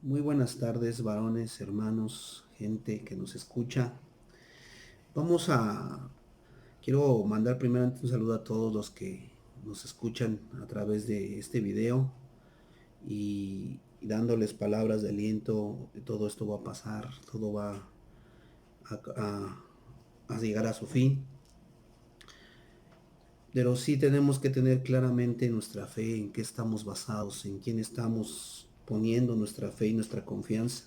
Muy buenas tardes, varones, hermanos, gente que nos escucha. Vamos a, quiero mandar primeramente un saludo a todos los que nos escuchan a través de este video y dándoles palabras de aliento. Todo esto va a pasar, todo va a llegar a su fin. Pero sí tenemos que tener claramente nuestra fe, en qué estamos basados, en quién estamos poniendo nuestra fe y nuestra confianza,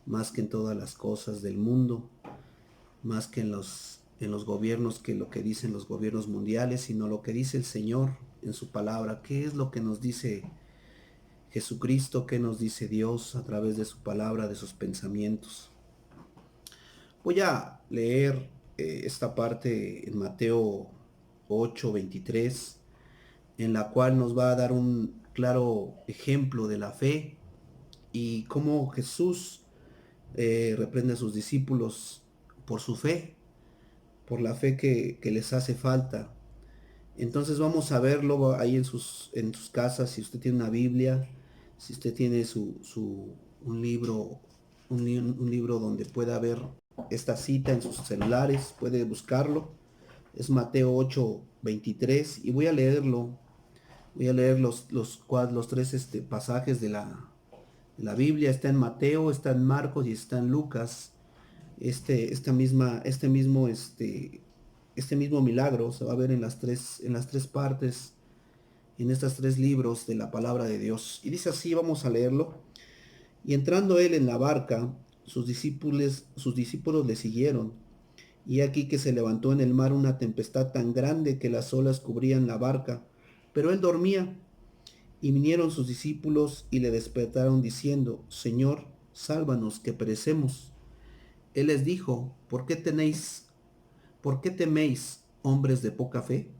más que en todas las cosas del mundo, más que en los gobiernos, que lo que dicen los gobiernos mundiales, sino lo que dice el Señor en su palabra. ¿Qué es lo que nos dice Jesucristo? ¿Qué nos dice Dios a través de su palabra, de sus pensamientos? Voy a leer esta parte en Mateo 8:23, en la cual nos va a dar un claro ejemplo de la fe y cómo Jesús reprende a sus discípulos por su fe, por la fe que les hace falta. Entonces vamos a verlo ahí en sus casas, si usted tiene una Biblia, si usted tiene un libro, un libro donde pueda ver esta cita en sus celulares, puede buscarlo. Es Mateo 8:23 y voy a leer los tres pasajes de la Biblia. Está en Mateo, está en Marcos y está en Lucas. Este mismo milagro se va a ver en las tres partes, en estos tres libros de la palabra de Dios. Y dice así, vamos a leerlo. Y entrando él en la barca, sus discípulos le siguieron. Y aquí que se levantó en el mar una tempestad tan grande que las olas cubrían la barca, pero él dormía. Y vinieron sus discípulos y le despertaron diciendo, Señor, sálvanos que perecemos. Él les dijo, ¿por qué teméis, hombres de poca fe?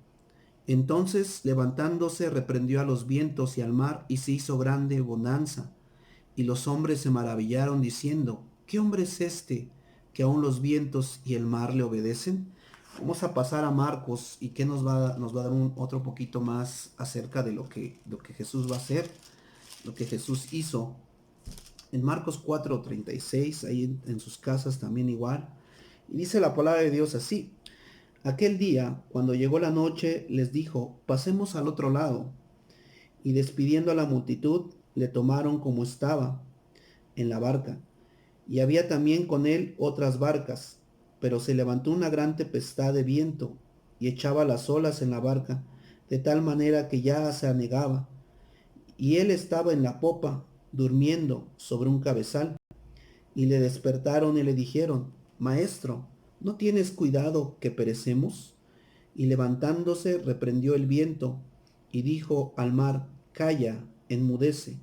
Entonces, levantándose, reprendió a los vientos y al mar, y se hizo grande bonanza. Y los hombres se maravillaron, diciendo, ¿qué hombre es este, que aun los vientos y el mar le obedecen? Vamos a pasar a Marcos, y que nos va a dar otro poquito más acerca de lo que Jesús va a hacer, lo que Jesús hizo. En Marcos 4:36, ahí en sus casas también igual. Y dice la palabra de Dios así. Aquel día, cuando llegó la noche, les dijo, pasemos al otro lado. Y despidiendo a la multitud, le tomaron como estaba, en la barca. Y había también con él otras barcas, pero se levantó una gran tempestad de viento, y echaba las olas en la barca, de tal manera que ya se anegaba. Y él estaba en la popa, durmiendo sobre un cabezal. Y le despertaron y le dijeron, Maestro, ¿no tienes cuidado que perecemos? Y levantándose reprendió el viento y dijo al mar, Calla, enmudece.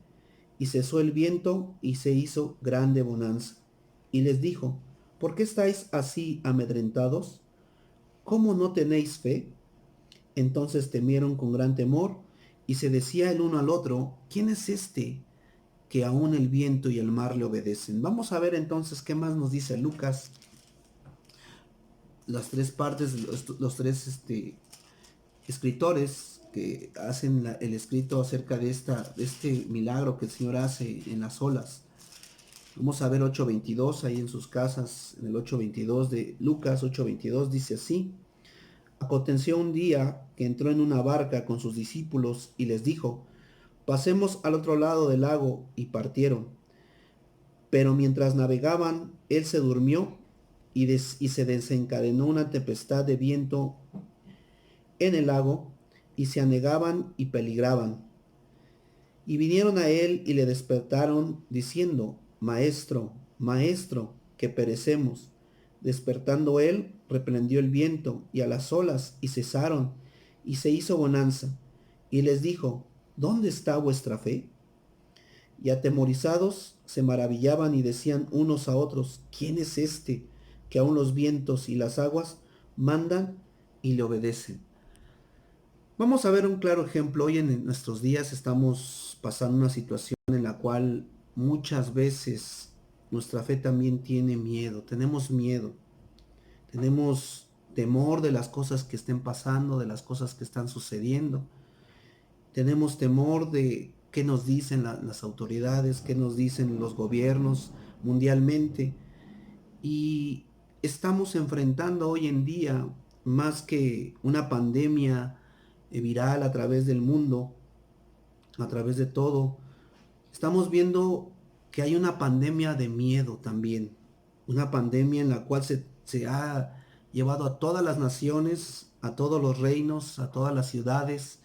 Y cesó el viento y se hizo grande bonanza. Y les dijo, ¿por qué estáis así amedrentados? ¿Cómo no tenéis fe? Entonces temieron con gran temor y se decía el uno al otro, ¿quién es este que aún el viento y el mar le obedecen? Vamos a ver entonces qué más nos dice Lucas, las tres partes, los tres escritores que hacen el escrito acerca de este milagro que el Señor hace en las olas. Vamos a ver 8:22 ahí en sus casas, en el 8:22 de Lucas 8:22 dice así. Aconteció un día que entró en una barca con sus discípulos y les dijo, pasemos al otro lado del lago, y partieron. Pero mientras navegaban, él se durmió y se desencadenó una tempestad de viento en el lago, y se anegaban y peligraban. Y vinieron a él y le despertaron, diciendo, Maestro, Maestro, que perecemos. Despertando él, reprendió el viento y a las olas, y cesaron, y se hizo bonanza. Y les dijo, ¿dónde está vuestra fe? Y atemorizados se maravillaban y decían unos a otros, ¿quién es este que aun los vientos y las aguas mandan y le obedecen? Vamos a ver un claro ejemplo. Hoy en nuestros días estamos pasando una situación en la cual muchas veces nuestra fe también tiene miedo. Tenemos miedo, tenemos temor de las cosas que estén pasando, de las cosas que están sucediendo. Tenemos temor qué nos dicen las autoridades, qué nos dicen los gobiernos mundialmente. Y estamos enfrentando hoy en día, más que una pandemia viral a través del mundo, a través de todo, estamos viendo que hay una pandemia de miedo también. Una pandemia en la cual se ha llevado a todas las naciones, a todos los reinos, a todas las ciudades,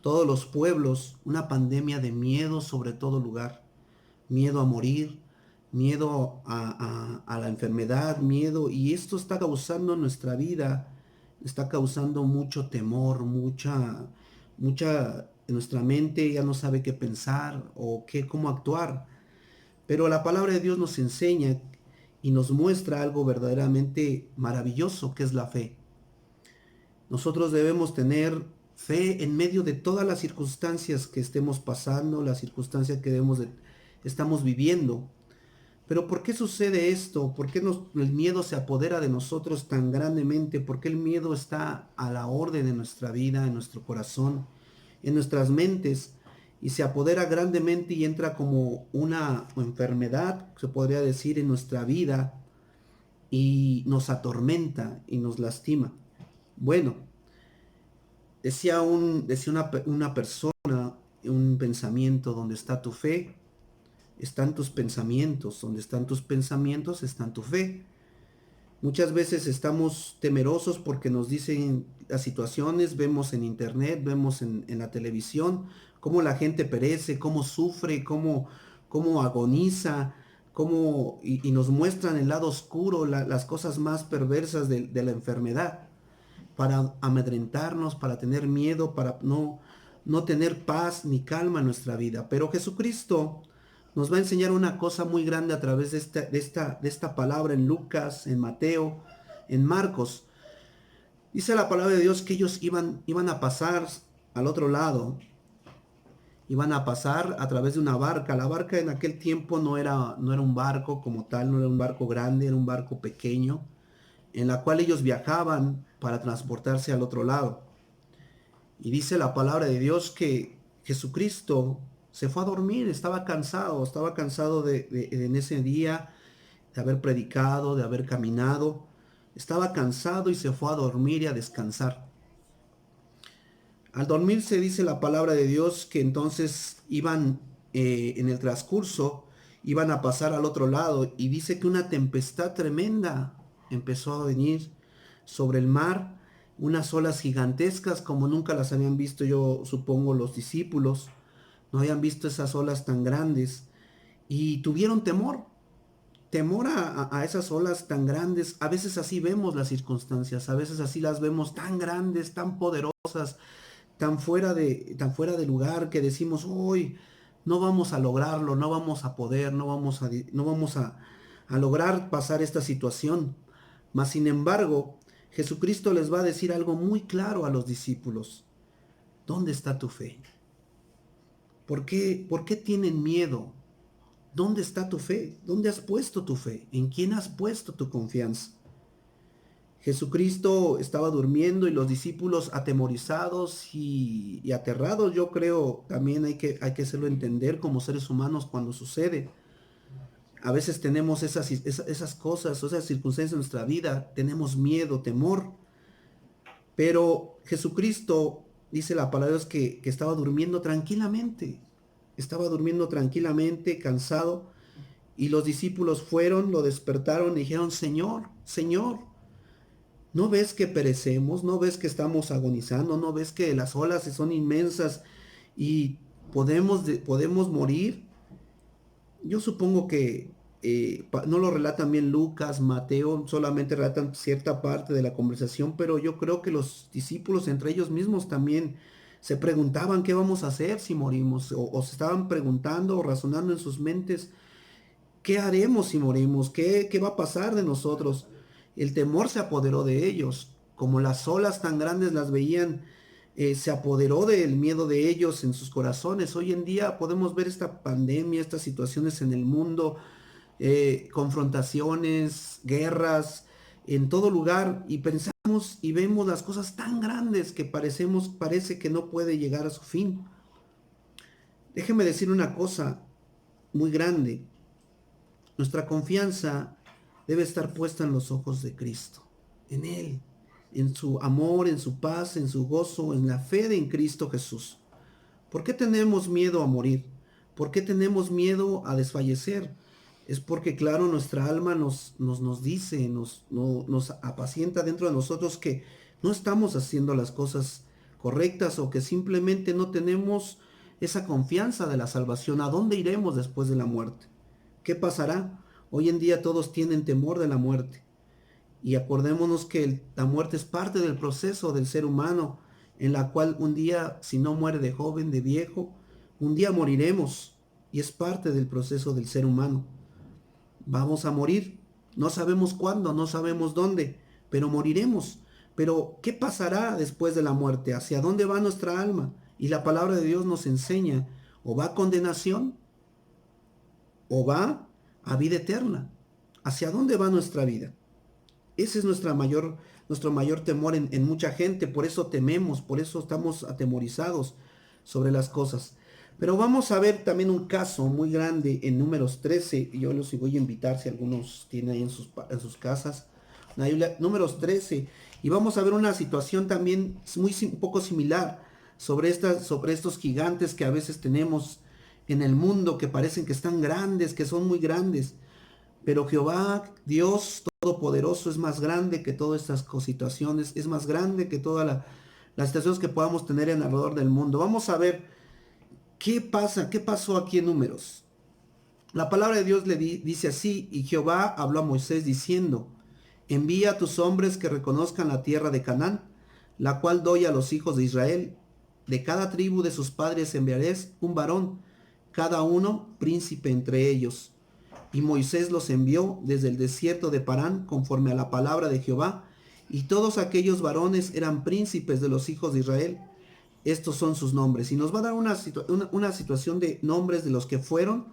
todos los pueblos, una pandemia de miedo sobre todo lugar. Miedo a morir, miedo a la enfermedad, miedo, y esto está causando en nuestra vida, está causando mucho temor, en nuestra mente ya no sabe qué pensar o cómo actuar. Pero la palabra de Dios nos enseña y nos muestra algo verdaderamente maravilloso que es la fe. Nosotros debemos tener fe en medio de todas las circunstancias que estemos pasando, las circunstancias que estamos viviendo. Pero ¿por qué sucede esto? ¿Por qué el miedo se apodera de nosotros tan grandemente? ¿Por qué el miedo está a la orden de nuestra vida, en nuestro corazón, en nuestras mentes? Y se apodera grandemente y entra como una enfermedad, se podría decir, en nuestra vida y nos atormenta y nos lastima. Bueno, decía una persona, un pensamiento: donde está tu fe, están tus pensamientos. Donde están tus pensamientos, está tu fe. Muchas veces estamos temerosos porque nos dicen las situaciones, vemos en internet, vemos en la televisión cómo la gente perece, cómo sufre, cómo agoniza, y nos muestran el lado oscuro, las cosas más perversas de la enfermedad, para amedrentarnos, para tener miedo, para no tener paz ni calma en nuestra vida. Pero Jesucristo nos va a enseñar una cosa muy grande a través de esta palabra en Lucas, en Mateo, en Marcos. Dice la palabra de Dios que ellos iban a pasar al otro lado, iban a pasar a través de una barca. La barca en aquel tiempo no era un barco como tal, no era un barco grande, era un barco pequeño, en la cual ellos viajaban para transportarse al otro lado. Y dice la palabra de Dios que Jesucristo se fue a dormir, estaba cansado en ese día de haber predicado, de haber caminado, estaba cansado y se fue a dormir y a descansar. Al dormirse, dice la palabra de Dios, que entonces iban, en el transcurso, iban a pasar al otro lado, y dice que una tempestad tremenda empezó a venir sobre el mar, unas olas gigantescas como nunca las habían visto, yo supongo, los discípulos. No habían visto esas olas tan grandes y tuvieron temor a esas olas tan grandes. A veces así vemos las circunstancias, a veces así las vemos tan grandes, tan poderosas, tan fuera de lugar, que decimos: hoy no vamos a lograrlo, no vamos a poder, no vamos a lograr pasar esta situación. Mas sin embargo, Jesucristo les va a decir algo muy claro a los discípulos: ¿dónde está tu fe? ¿Por qué tienen miedo? ¿Dónde está tu fe? ¿Dónde has puesto tu fe? ¿En quién has puesto tu confianza? Jesucristo estaba durmiendo y los discípulos atemorizados y aterrados. Yo creo también hay que hacerlo entender como seres humanos cuando sucede. A veces tenemos esas cosas, esas circunstancias en nuestra vida, tenemos miedo, temor, pero Jesucristo, dice la palabra de Dios, que estaba durmiendo tranquilamente, cansado, y los discípulos fueron, lo despertaron y dijeron: Señor, Señor, ¿no ves que perecemos? ¿No ves que estamos agonizando? ¿No ves que las olas son inmensas y podemos morir? Yo supongo que no lo relatan bien Lucas, Mateo, solamente relatan cierta parte de la conversación, pero yo creo que los discípulos entre ellos mismos también se preguntaban: ¿qué vamos a hacer si morimos? O se estaban preguntando o razonando en sus mentes: ¿qué haremos si morimos? ¿Qué va a pasar de nosotros? El temor se apoderó de ellos. Como las olas tan grandes las veían, se apoderó del miedo de ellos en sus corazones. Hoy en día podemos ver esta pandemia, estas situaciones en el mundo, confrontaciones, guerras, en todo lugar, y pensamos y vemos las cosas tan grandes que parece que no puede llegar a su fin. Déjeme decir una cosa muy grande. Nuestra confianza debe estar puesta en los ojos de Cristo, en Él, en su amor, en su paz, en su gozo, en la fe en Cristo Jesús. ¿Por qué tenemos miedo a morir? ¿Por qué tenemos miedo a desfallecer? Es porque, claro, nuestra alma nos dice, nos apacienta dentro de nosotros que no estamos haciendo las cosas correctas o que simplemente no tenemos esa confianza de la salvación. ¿A dónde iremos después de la muerte? ¿Qué pasará? Hoy en día todos tienen temor de la muerte. Y acordémonos que la muerte es parte del proceso del ser humano, en la cual un día, si no muere de joven, de viejo, un día moriremos. Y es parte del proceso del ser humano. Vamos a morir. No sabemos cuándo, no sabemos dónde, pero moriremos. Pero, ¿qué pasará después de la muerte? ¿Hacia dónde va nuestra alma? Y la palabra de Dios nos enseña, o va a condenación, o va a vida eterna. ¿Hacia dónde va nuestra vida? Ese es nuestro mayor temor en mucha gente, por eso tememos, por eso estamos atemorizados sobre las cosas. Pero vamos a ver también un caso muy grande en Números 13, y yo los voy a invitar si algunos tienen ahí en sus casas, Números 13, y vamos a ver una situación también un poco similar sobre estos gigantes que a veces tenemos en el mundo, que parecen que están grandes, que son muy grandes. Pero Jehová, Dios Todopoderoso, es más grande que todas estas situaciones, es más grande que todas las situaciones que podamos tener en alrededor del mundo. Vamos a ver qué pasa, qué pasó aquí en Números. La palabra de Dios dice así, y Jehová habló a Moisés diciendo, envía a tus hombres que reconozcan la tierra de Canaán, la cual doy a los hijos de Israel. De cada tribu de sus padres enviaréis un varón, cada uno príncipe entre ellos. Y Moisés los envió desde el desierto de Parán conforme a la palabra de Jehová, y todos aquellos varones eran príncipes de los hijos de Israel. Estos son sus nombres. Y nos va a dar una situación de nombres de los que fueron.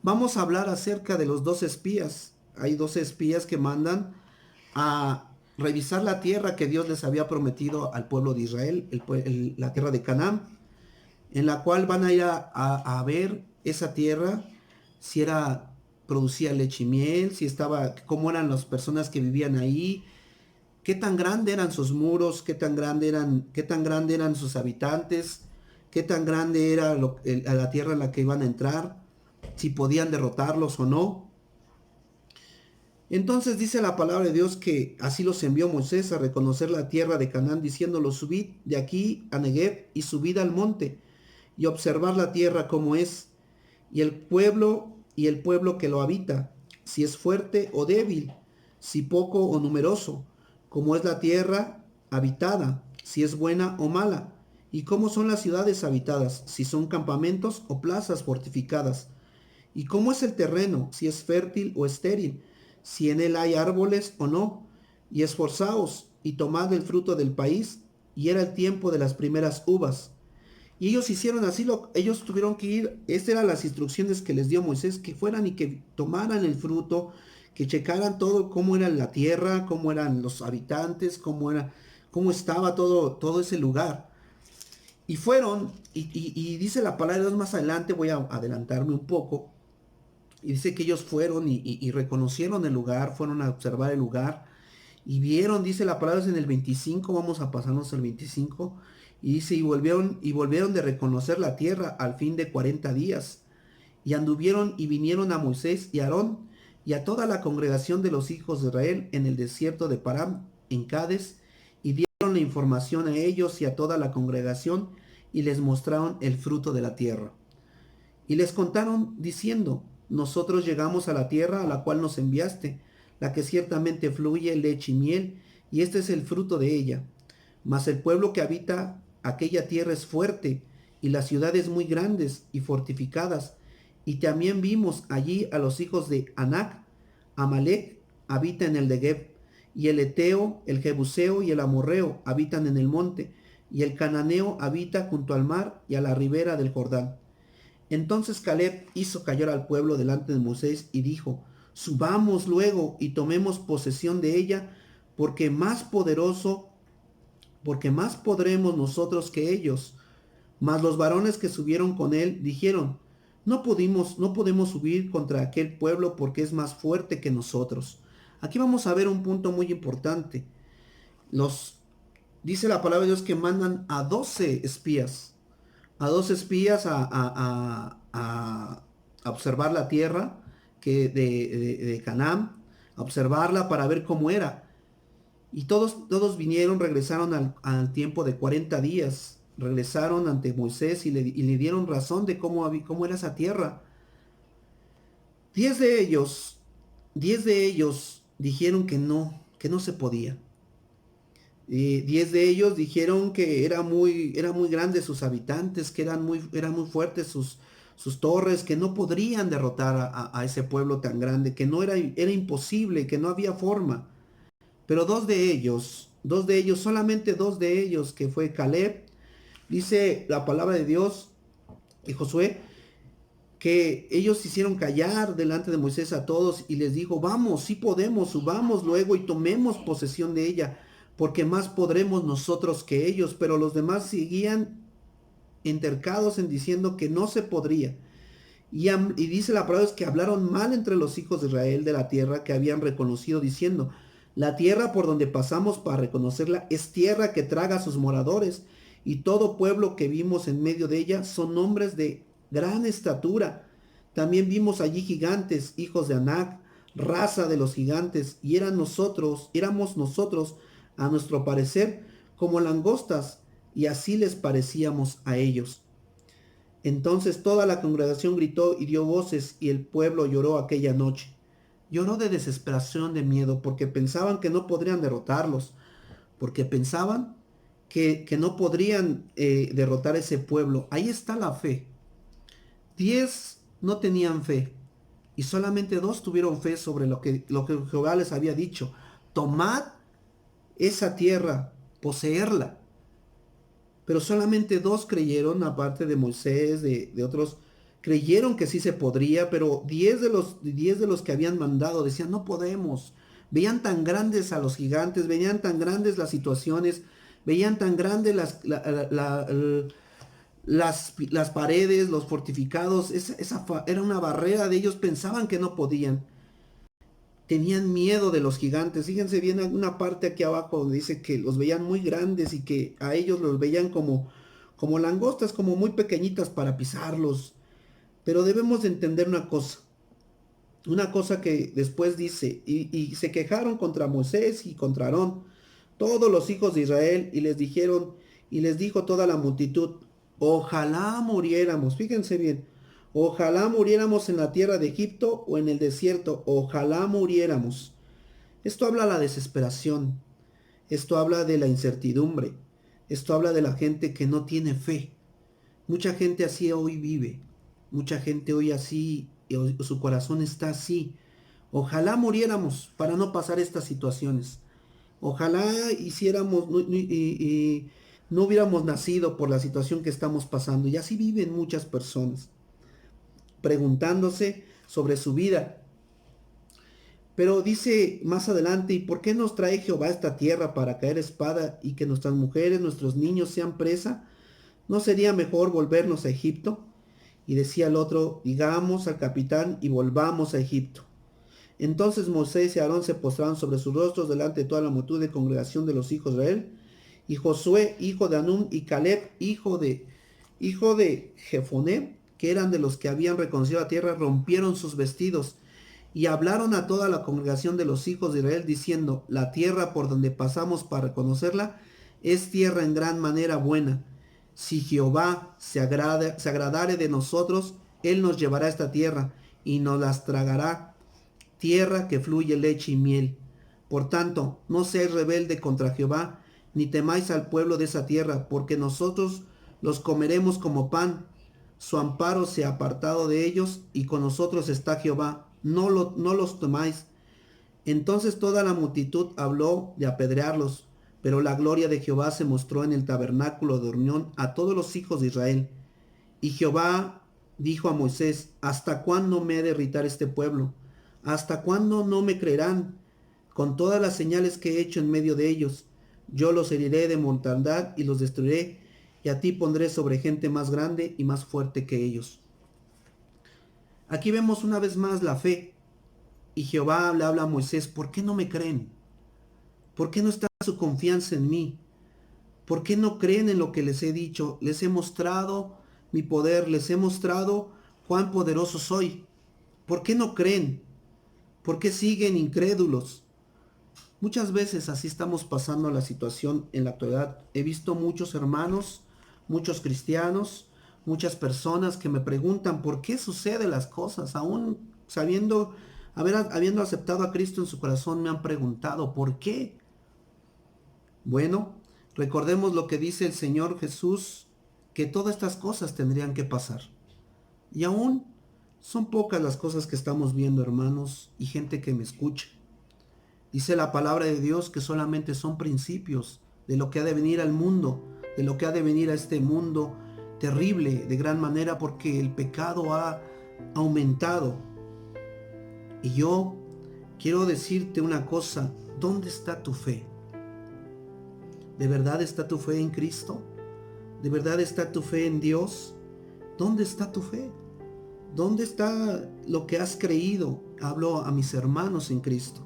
Vamos a hablar acerca de los 12 espías. Hay 12 espías que mandan a revisar la tierra que Dios les había prometido al pueblo de Israel, la tierra de Canaán, en la cual van a ir a ver esa tierra, si producía leche y miel, si estaba, cómo eran las personas que vivían ahí, qué tan grande eran sus muros, qué tan grande eran sus habitantes, qué tan grande era la tierra en la que iban a entrar, si podían derrotarlos o no. Entonces dice la palabra de Dios que así los envió Moisés a reconocer la tierra de Canaán, diciéndolos, subid de aquí a Negev y subid al monte y observar la tierra como es, y el pueblo que lo habita, si es fuerte o débil, si poco o numeroso, cómo es la tierra habitada, si es buena o mala, y cómo son las ciudades habitadas, si son campamentos o plazas fortificadas, y cómo es el terreno, si es fértil o estéril, si en él hay árboles o no, y esforzaos y tomad el fruto del país, y era el tiempo de las primeras uvas. Y ellos hicieron así, ellos tuvieron que ir, estas eran las instrucciones que les dio Moisés, que fueran y que tomaran el fruto, que checaran todo, cómo era la tierra, cómo eran los habitantes, cómo estaba todo ese lugar. Y fueron, y dice la palabra de Dios más adelante, voy a adelantarme un poco, y dice que ellos fueron y reconocieron el lugar, fueron a observar el lugar, y vieron, dice la palabra en el 25, vamos a pasarnos al 25, y dice, y volvieron de reconocer la tierra al fin de 40 días, y anduvieron y vinieron a Moisés y a Aarón, y a toda la congregación de los hijos de Israel en el desierto de Parán, en Cades, y dieron la información a ellos y a toda la congregación, y les mostraron el fruto de la tierra. Y les contaron diciendo, nosotros llegamos a la tierra a la cual nos enviaste, la que ciertamente fluye leche y miel, y este es el fruto de ella. Mas el pueblo que habita aquella tierra es fuerte, y las ciudades muy grandes y fortificadas. Y también vimos allí a los hijos de Anac. Amalek habita en el Negev, y el Eteo, el Jebuseo y el Amorreo habitan en el monte, y el Cananeo habita junto al mar y a la ribera del Jordán. Entonces Caleb hizo callar al pueblo delante de Moisés y dijo, subamos luego y tomemos posesión de ella, porque más podremos nosotros que ellos. Mas los varones que subieron con él dijeron, no podemos subir contra aquel pueblo porque es más fuerte que nosotros. Aquí vamos a ver un punto muy importante. Los, dice la palabra de Dios que mandan a 12 espías a observar la tierra de Canaán, a observarla para ver cómo era. Y todos vinieron, regresaron al tiempo de 40 días, regresaron ante Moisés y le dieron razón de cómo era esa tierra. 10 de ellos, 10 de ellos dijeron que no se podía. 10 de ellos dijeron que era muy grande sus habitantes, que eran muy fuertes sus torres, que no podrían derrotar a ese pueblo tan grande, que no era imposible, que no había forma. Pero dos de ellos, solamente dos de ellos, que fue Caleb, dice la palabra de Dios y Josué, que ellos hicieron callar delante de Moisés a todos y les dijo, vamos, sí podemos, subamos luego y tomemos posesión de ella, porque más podremos nosotros que ellos. Pero los demás seguían entercados en diciendo que no se podría. Y dice la palabra es que hablaron mal entre los hijos de Israel de la tierra que habían reconocido, diciendo, la tierra por donde pasamos para reconocerla es tierra que traga a sus moradores, y todo pueblo que vimos en medio de ella son hombres de gran estatura. También vimos allí gigantes, hijos de Anac, raza de los gigantes, y éramos nosotros, a nuestro parecer, como langostas, y así les parecíamos a ellos. Entonces toda la congregación gritó y dio voces, y el pueblo lloró aquella noche. Lloró de desesperación, de miedo, porque pensaban que no podrían derrotarlos, porque pensaban que no podrían derrotar ese pueblo. Ahí está la fe. 10 no tenían fe, y solamente dos tuvieron fe sobre lo que Jehová les había dicho. Tomad esa tierra, poseerla. Pero solamente dos creyeron, aparte de Moisés, de otros, creyeron que sí se podría, pero 10 de los que habían mandado decían, no podemos. Veían tan grandes a los gigantes, veían tan grandes las situaciones, veían tan grandes las paredes, los fortificados, era una barrera de ellos, pensaban que no podían. Tenían miedo de los gigantes. Fíjense bien en una parte aquí abajo donde dice que los veían muy grandes y que a ellos los veían como langostas, como muy pequeñitas para pisarlos. Pero debemos de entender una cosa que después dice, y se quejaron contra Moisés y contra Aarón, todos los hijos de Israel, y les dijeron, y les dijo toda la multitud, ojalá muriéramos, fíjense bien, ojalá muriéramos en la tierra de Egipto o en el desierto, ojalá muriéramos. Esto habla de la desesperación, esto habla de la incertidumbre, esto habla de la gente que no tiene fe. Mucha gente así hoy vive, mucha gente hoy así, su corazón está así. Ojalá muriéramos para no pasar estas situaciones. Ojalá hiciéramos y no hubiéramos nacido por la situación que estamos pasando. Y así viven muchas personas, preguntándose sobre su vida. Pero dice más adelante, ¿y por qué nos trae Jehová a esta tierra para caer espada y que nuestras mujeres, nuestros niños sean presa? ¿No sería mejor volvernos a Egipto? Y decía el otro, digamos al capitán y volvamos a Egipto. Entonces Moisés y Aarón se postraron sobre sus rostros delante de toda la multitud de congregación de los hijos de Israel. Y Josué, hijo de Anún, y Caleb, hijo de Jefoné, que eran de los que habían reconocido la tierra, rompieron sus vestidos y hablaron a toda la congregación de los hijos de Israel, diciendo, la tierra por donde pasamos para reconocerla es tierra en gran manera buena. Si Jehová se agradare de nosotros, él nos llevará a esta tierra y nos las tragará, tierra que fluye leche y miel. Por tanto, no seáis rebelde contra Jehová, ni temáis al pueblo de esa tierra, porque nosotros los comeremos como pan. Su amparo se ha apartado de ellos, y con nosotros está Jehová. No los temáis. Entonces toda la multitud habló de apedrearlos, pero la gloria de Jehová se mostró en el tabernáculo de reunión a todos los hijos de Israel. Y Jehová dijo a Moisés, ¿hasta cuándo me he de irritar este pueblo? ¿Hasta cuándo no me creerán con todas las señales que he hecho en medio de ellos? Yo los heriré de mortandad y los destruiré, y a ti pondré sobre gente más grande y más fuerte que ellos. Aquí vemos una vez más la fe. Y Jehová le habla a Moisés: ¿por qué no me creen? ¿Por qué no está su confianza en mí? ¿Por qué no creen en lo que les he dicho? Les he mostrado mi poder, les he mostrado cuán poderoso soy. ¿Por qué no creen? ¿Por qué siguen incrédulos? Muchas veces así estamos pasando la situación en la actualidad. He visto muchos hermanos, muchos cristianos, muchas personas que me preguntan por qué suceden las cosas. Aún habiendo aceptado a Cristo en su corazón, me han preguntado ¿por qué? Bueno, recordemos lo que dice el Señor Jesús, que todas estas cosas tendrían que pasar. Y aún son pocas las cosas que estamos viendo, hermanos, y gente que me escucha. Dice la palabra de Dios que solamente son principios de lo que ha de venir al mundo, de lo que ha de venir a este mundo terrible de gran manera, porque el pecado ha aumentado. Y yo quiero decirte una cosa: ¿dónde está tu fe? ¿De verdad está tu fe en Cristo? ¿De verdad está tu fe en Dios? ¿Dónde está tu fe? ¿Dónde está lo que has creído? Hablo a mis hermanos en Cristo.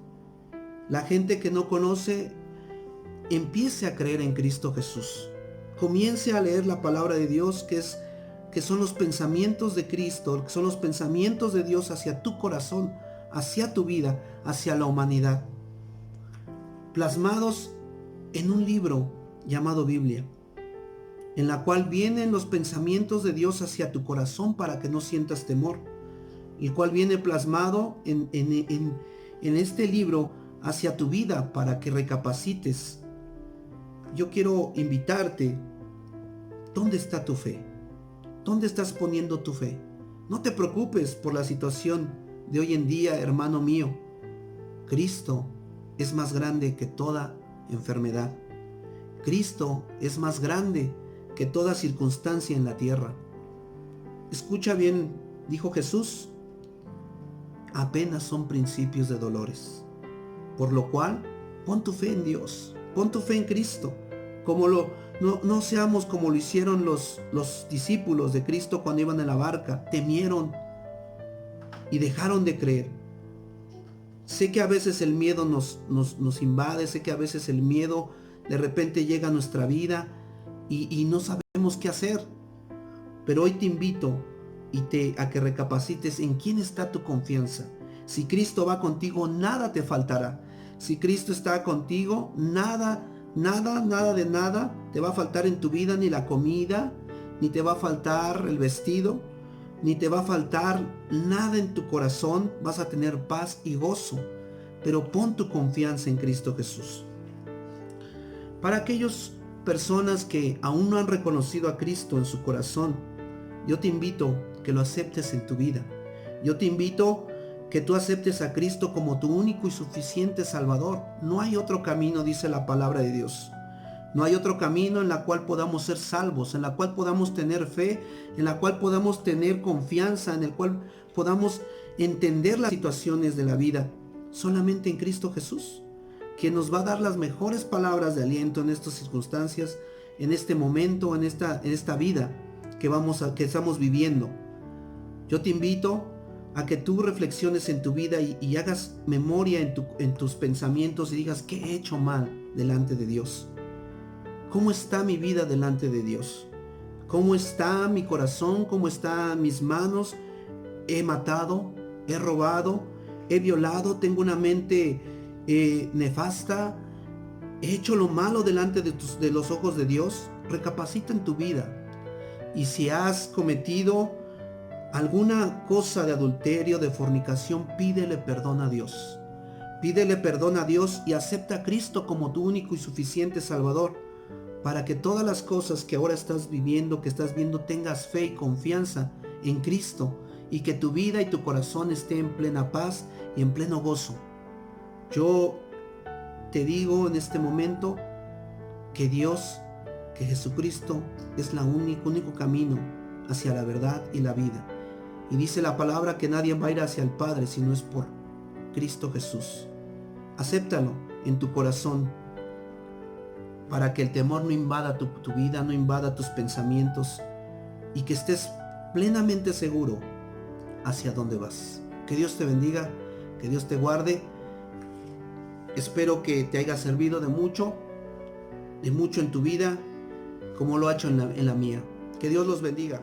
La gente que no conoce, empiece a creer en Cristo Jesús. Comience a leer la palabra de Dios, que son los pensamientos de Cristo, que son los pensamientos de Dios hacia tu corazón, hacia tu vida, hacia la humanidad, plasmados en un libro llamado Biblia, en la cual vienen los pensamientos de Dios hacia tu corazón para que no sientas temor, el cual viene plasmado en este libro hacia tu vida para que recapacites. Yo quiero invitarte: ¿dónde está tu fe? ¿Dónde estás poniendo tu fe? No te preocupes por la situación de hoy en día, hermano mío. Cristo es más grande que toda enfermedad. Cristo es más grande que toda circunstancia en la tierra. Escucha bien, dijo Jesús: apenas son principios de dolores. Por lo cual, pon tu fe en Dios, pon tu fe en Cristo. No seamos como lo hicieron los discípulos de Cristo cuando iban en la barca. Temieron y dejaron de creer. Sé que a veces el miedo nos invade, sé que a veces el miedo de repente llega a nuestra vida y no sabemos qué hacer. Pero hoy te invito a que recapacites en quién está tu confianza. Si Cristo va contigo, nada te faltará. Si Cristo está contigo, nada de nada te va a faltar en tu vida, ni la comida, ni te va a faltar el vestido, ni te va a faltar nada en tu corazón. Vas a tener paz y gozo. Pero pon tu confianza en Cristo Jesús. Para aquellas personas que aún no han reconocido a Cristo en su corazón, yo te invito que lo aceptes en tu vida. Yo te invito que tú aceptes a Cristo como tu único y suficiente Salvador. No hay otro camino, dice la palabra de Dios. No hay otro camino en la cual podamos ser salvos, en la cual podamos tener fe, en la cual podamos tener confianza, en el cual podamos entender las situaciones de la vida. Solamente en Cristo Jesús, quien nos va a dar las mejores palabras de aliento en estas circunstancias, en este momento, en esta vida que estamos viviendo. Yo te invito a que tú reflexiones en tu vida y hagas memoria en tus pensamientos y digas: ¿qué he hecho mal delante de Dios? ¿Cómo está mi vida delante de Dios? ¿Cómo está mi corazón? ¿Cómo están mis manos? ¿He matado? ¿He robado? ¿He violado? ¿Tengo una mente nefasta? ¿He hecho lo malo delante de los ojos de Dios? Recapacita en tu vida. Y si has cometido alguna cosa de adulterio, de fornicación, pídele perdón a Dios. Pídele perdón a Dios y acepta a Cristo como tu único y suficiente Salvador, para que todas las cosas que ahora estás viviendo, que estás viendo, tengas fe y confianza en Cristo, y que tu vida y tu corazón esté en plena paz y en pleno gozo. Yo te digo en este momento que Dios, que Jesucristo es el único camino hacia la verdad y la vida. Y dice la palabra que nadie va a ir hacia el Padre si no es por Cristo Jesús. Acéptalo en tu corazón. para que el temor no invada tu vida, no invada tus pensamientos y que estés plenamente seguro hacia dónde vas. Que Dios te bendiga, que Dios te guarde. Espero que te haya servido de mucho en tu vida, como lo ha hecho en la mía. Que Dios los bendiga.